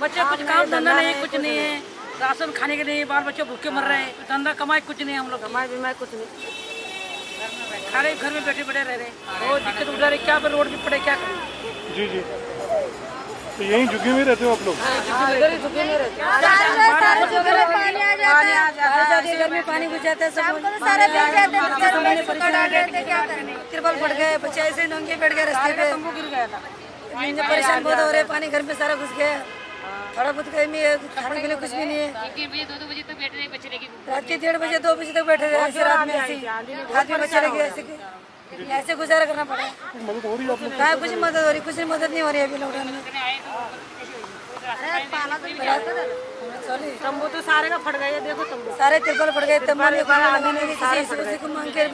बच्चे कुछ काम धंधा नहीं, कुछ नहीं है, राशन खाने के लिए बाल बच्चे भूखे मर रहे हैं, धंधा कमाई कुछ नहीं, हम लोग कमाई बीमाई कुछ नहीं, खाली घर में बैठे बैठे रह रहे, बहुत दिक्कत उठा रही, क्या पे रोड भी पड़े, क्या करें। जी जी, तो यहीं झुग्गी में रहते हो आप लोग? इधर ही झुके में रहते हैं। घर में पानी घुस जाता है, सब तिरपाल फट गए, बच्चे ऐसे नंगे बैठ गए रास्ते पे, तंबू गिर गया था, परेशान बहुत हो रहे, पानी घर में सारा घुस गया, थोड़ा बहुत गर्मी है, खाने के लिए कुछ भी नहीं है। 2 बजे तक बैठ रहे बच्चे लेके, रात के 1:30 बजे 2 बजे तक बैठे रहे, ऐसे रात में ऐसे रात में बच्चे लेके ऐसे गुजारा करना पड़ा है। मदद हो रही है आप लोग? कहाँ कुछ मदद हो रही, कुछ मदद नहीं हो रही है अभी लॉकडाउन में। तंबू तो सारे का फट गए, देखो तंबू सारे तिरपाल फट गए, तंबू किसी को मांग के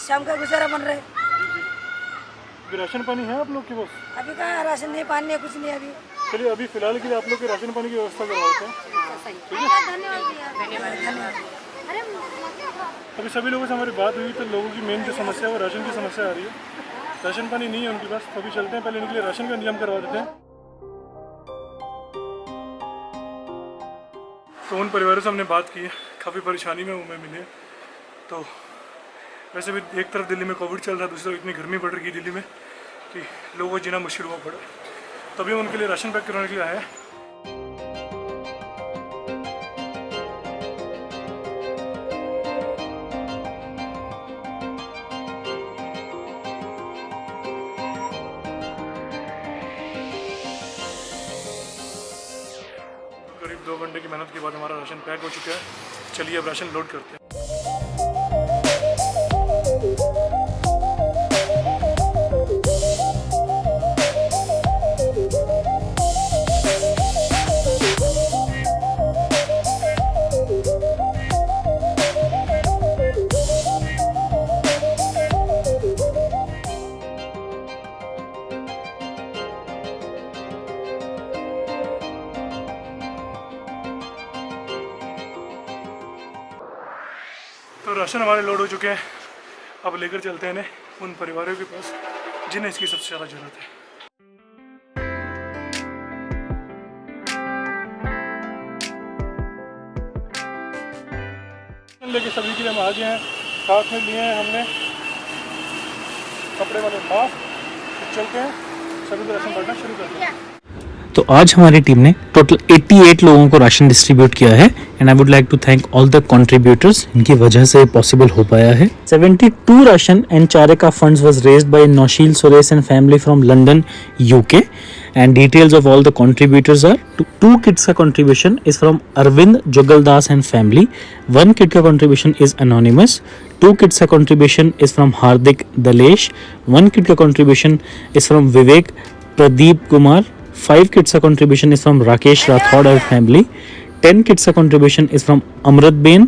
शाम का गुजारा बन रहा है। राशन पानी है आप लोग के पास? अभी कहाँ राशन नहीं, पानी है, कुछ नहीं अभी। चलिए अभी फिलहाल के लिए आप लोग के राशन पानी की व्यवस्था करवाते हैं। अभी सभी लोगों से हमारी बात हुई तो लोगों की मेन जो समस्या है वो राशन की समस्या आ रही है, राशन पानी नहीं है उनके पास, तो अभी चलते हैं, पहले इनके लिए राशन का इंतजाम करवा देते हैं। तो उन परिवारों से हमने बात की है, काफ़ी परेशानी में हमें मिले। तो वैसे भी एक तरफ दिल्ली में कोविड चल रहा है, दूसरी तरफ इतनी गर्मी बढ़ रही है दिल्ली में कि लोगों को जीना मुश्किल हुआ पड़ा, तभी हम उनके लिए राशन पैक करवाने के लिए आए हैं। करीब 2 घंटे की मेहनत के बाद हमारा राशन पैक हो चुका है। चलिए अब राशन लोड करते हैं। तो राशन हमारे लोड हो चुके हैं, अब लेकर चलते हैं इन्हें उन परिवारों के पास जिन्हें इसकी सबसे ज़्यादा ज़रूरत है। लेके सभी के लिए हम आ गए हैं, साथ में लिए हैं हमने कपड़े वाले मास्क। चलते हैं सभी को राशन बांटना शुरू करते हैं। तो आज हमारी टीम ने टोटल 88 लोगों को राशन डिस्ट्रीब्यूट किया है and I would like to thank all the contributors, इनकी वजह से पॉसिबल हो पाया है। 72 राशन एंड चारे का funds was raised by Naushil Suresh and family from London UK and details of all the contributors are 2 kids का contribution is from Arvind Jugaldas and family, 1 kid का कंट्रीब्यूशन इज एनोनिमस, 2 किड्स का contribution is from Hardik Dalesh, 1 kid का contribution is from Vivek Pradeep Kumar, 5 kids a contribution is from Rakesh Rathod and family, 10 kids a contribution is from Amrit Ben,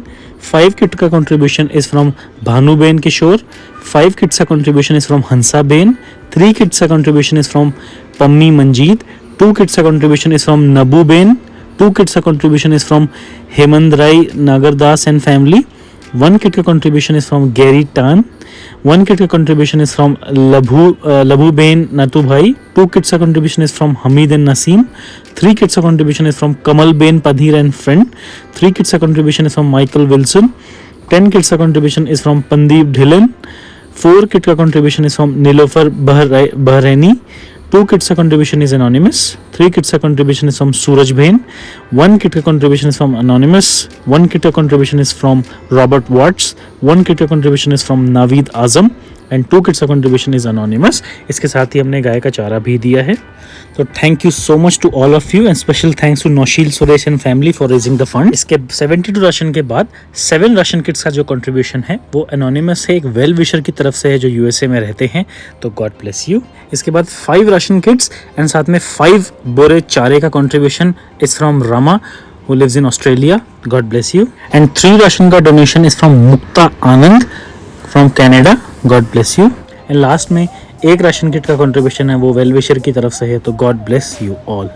5 kids का contribution is from Bhanu Ben Kishore, 5 kids a contribution is from Hansa Ben, 3 kids a contribution is from Pammi Manjeet, 2 kids a contribution is from Nabu Ben, 2 kids a contribution is from Hemand Rai Nagardas and family, 1 kid का contribution is from Gary Tan, 1 kid का contribution is from Labhu Ben Natu Bhai, 2 kids का contribution is from Hamid and Naseem, 3 kids का contribution is from Kamal Ben Padhir and friend, 3 kids का contribution is from Michael Wilson, 10 kids का contribution is from Pandeep Dhillon, 4 kids का contribution is from Nilofar Bahraini, 2 kids का contribution is anonymous, 3 kids का contribution is from Suraj Bain, 1 kid का contribution is from anonymous, 1 kid का contribution is from Robert Watts, 1 kid का contribution is from Naveed Azam and 2 kids का contribution is anonymous. इसके साथ ही हमने गाय का चारा भी दिया है। तो thank you so much to all of you and special thanks to Naushil Suresh and family for raising the fund. इसके 72 राशन के बाद 7 राशन किट्स का जो कंट्रीब्यूशन है वो एनोनिमस है, एक वेल विशर की तरफ से है जो यूएसए में रहते हैं, तो गॉड ब्लेस यू। इसके बाद 5 राशन किट्स एंड साथ में 5 बोरे चारे का contribution is from Rama who lives in Australia, God bless you, and 3 ration का donation is from Mukta Anand from Canada, God bless you, and last में 1 राशन किट का कंट्रीब्यूशन है वो वेल विशर की तरफ से है, तो God bless you all।